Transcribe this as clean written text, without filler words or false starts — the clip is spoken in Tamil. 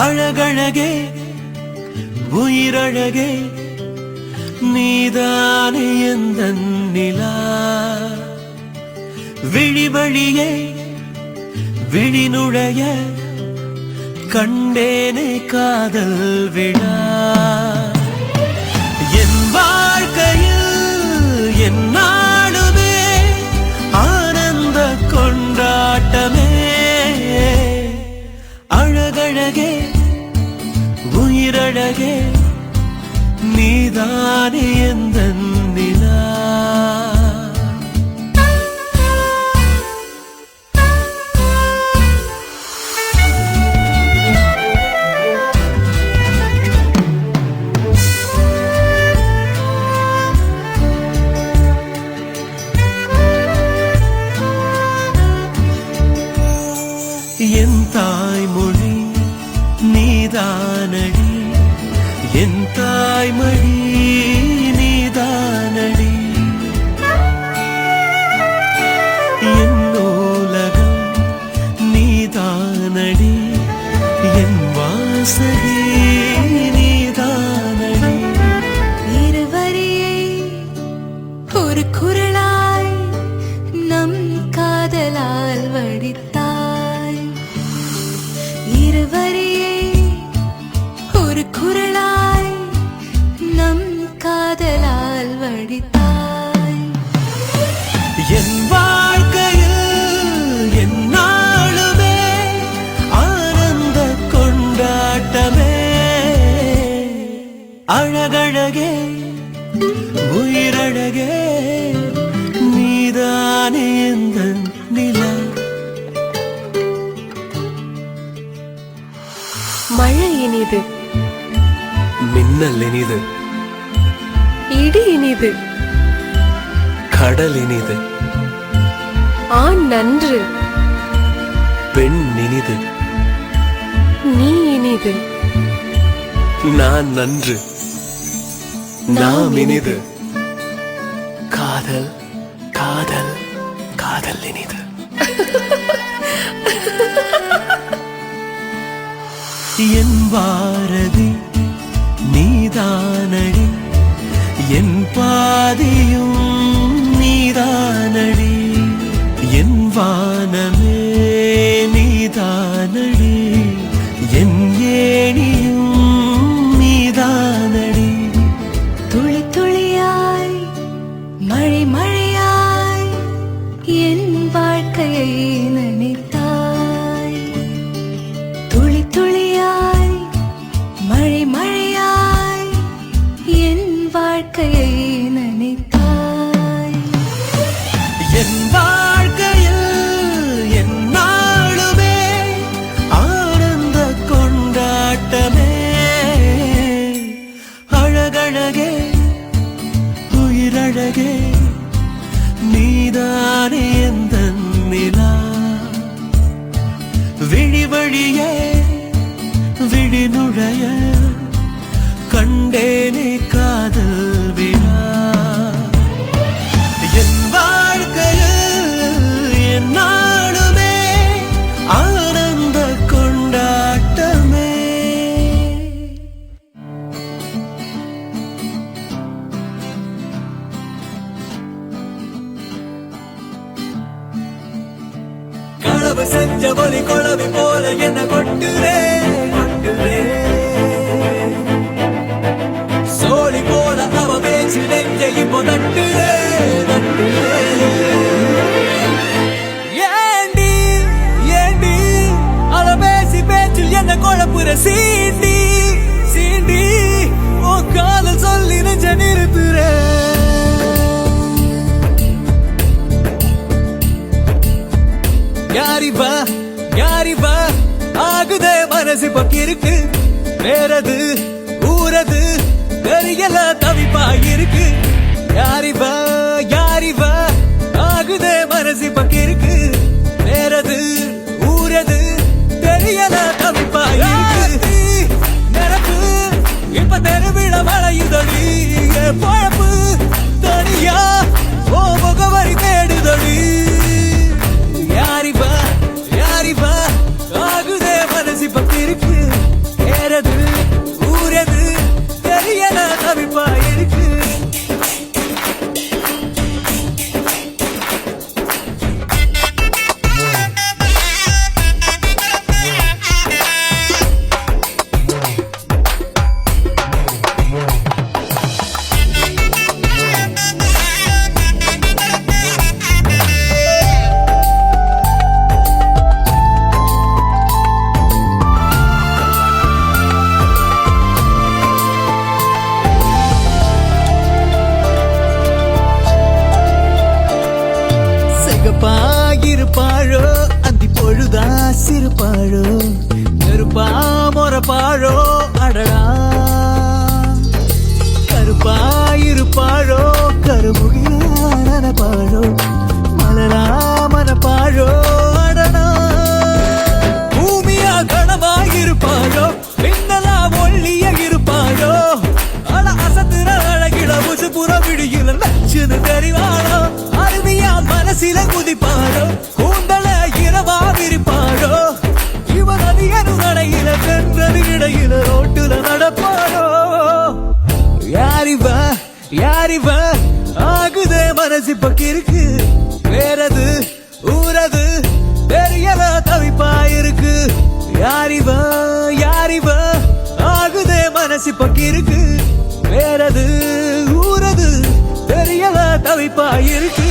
அழகழகே உயிரழகே நீதானே எந்தன் நிலா விழிவழியே விழிநுழைய கண்டேனே காதல் விழா என் வாழ்க்கையில் என்னாலுமே ஆனந்த கொண்டாட்டமே அழகழகே உயிரழகே நீதானே எந்தன் நிலா என் தாய்மொழி நீதானடி என் தாய்மொழி நீதானடி என் நூலகம் நீதானடி என் வாசகி நீதானடி இருவரியை ஒரு குரலாய் நம் காதலால் வடித்தாய் இருவரியை ஒரு குரலாய் நம் காதலால் வடித்தாய் என் வாழ்க்கையில் என்னாலுமே ஆனந்த கொண்டாட்டமே அழகழகே உயிரழகே நீதானே எந்தன் நிலா மழை இனிது மின்னல் இனிது இடி இனிது கடல் இனிது ஆண் நன்று பெண் இனிது நீ இனிது நான் நன்று நாம் இனிது காதல் காதல் காதல் இனிது என் பாரதி நீதானடி என் பாதியும் நீதானடி என் வானமே நீதானடி என் ஏணியும் நீதானடி துளி துளியாய் மழை மழையாய் என் வாழ்க்கையை நினைத்தாய் துளி துளியாய் மழை மழையாய் என் வாழ்க்கையை நினைத்தாய் என் வாழ்க்கையில் என்னாலுமே ஆனந்த கொண்டாட்டமே அழகழகே உயிரழகே நீதானே எந்தன் நிலா விழிவழியே விழிநுழைய கண்டேனே காதல் விழா என் வாழ்க்கையில் என்னாலுமே ஆனந்த கொண்டாட்டமே களவு செஞ்ச ஒலி குழவி போல என்ன கொட்டுரே கொட்டுரே சோழி போல அவ பேச்சு நெஞ்ச இப்போ நட்டுரே நட்டுரே ஏண்டி ஏண்டி அவ பேசி பேச்சில் என்ன குழப்புற சீண்டி சீண்டி ஓ காதல் சொல்லி நெஞ்ச நிறுத்துறே யாரிவா ஆகுதே மனசு பக்கிருக்கு வேறது ஊரது தெரியல தவிப்பாயிருக்கு யாரிவா ஆகுதே மனசு பக்கிருக்கு வேறது ஊரது தெரியல தவிப்பாயிருக்கு நிரப்பு இப்ப தெருவிழ வளையுதடி பொழப்பு தனியா ஓ முகவரி தேடுதடி யாரிவா ஆகுதே மனசு பக்கிருக்கு மரப்பாழோ அடடா கருப்பாயிருப்பாழோ கருமுகிலான பாழோ மலரா மனப்பாழோ அடடா பூமியா கனமாயிருப்பாழோ பின்னலா ஒல்லிய இருப்பாழோ அட அசத்துற அழகில புசு புற விடியில நச்சுன்னு தெரிவாளோ அருவியா மனசில குதிப்பாளோ கூந்தல இரவா விரிப்பாளோ இவன் அதிகரு நடையில சென்றது இடையில ரோட்டுல நடப்பாளோ யாரிவ ஆகுதே மனசு பக்கிருக்கு வேறது ஊரது தெரியல தவிப்பாயிருக்கு யாரிவ ஆகுதே மனசு பக்கிருக்கு வேறது ஊரது தெரியல தவிப்பாயிருக்கு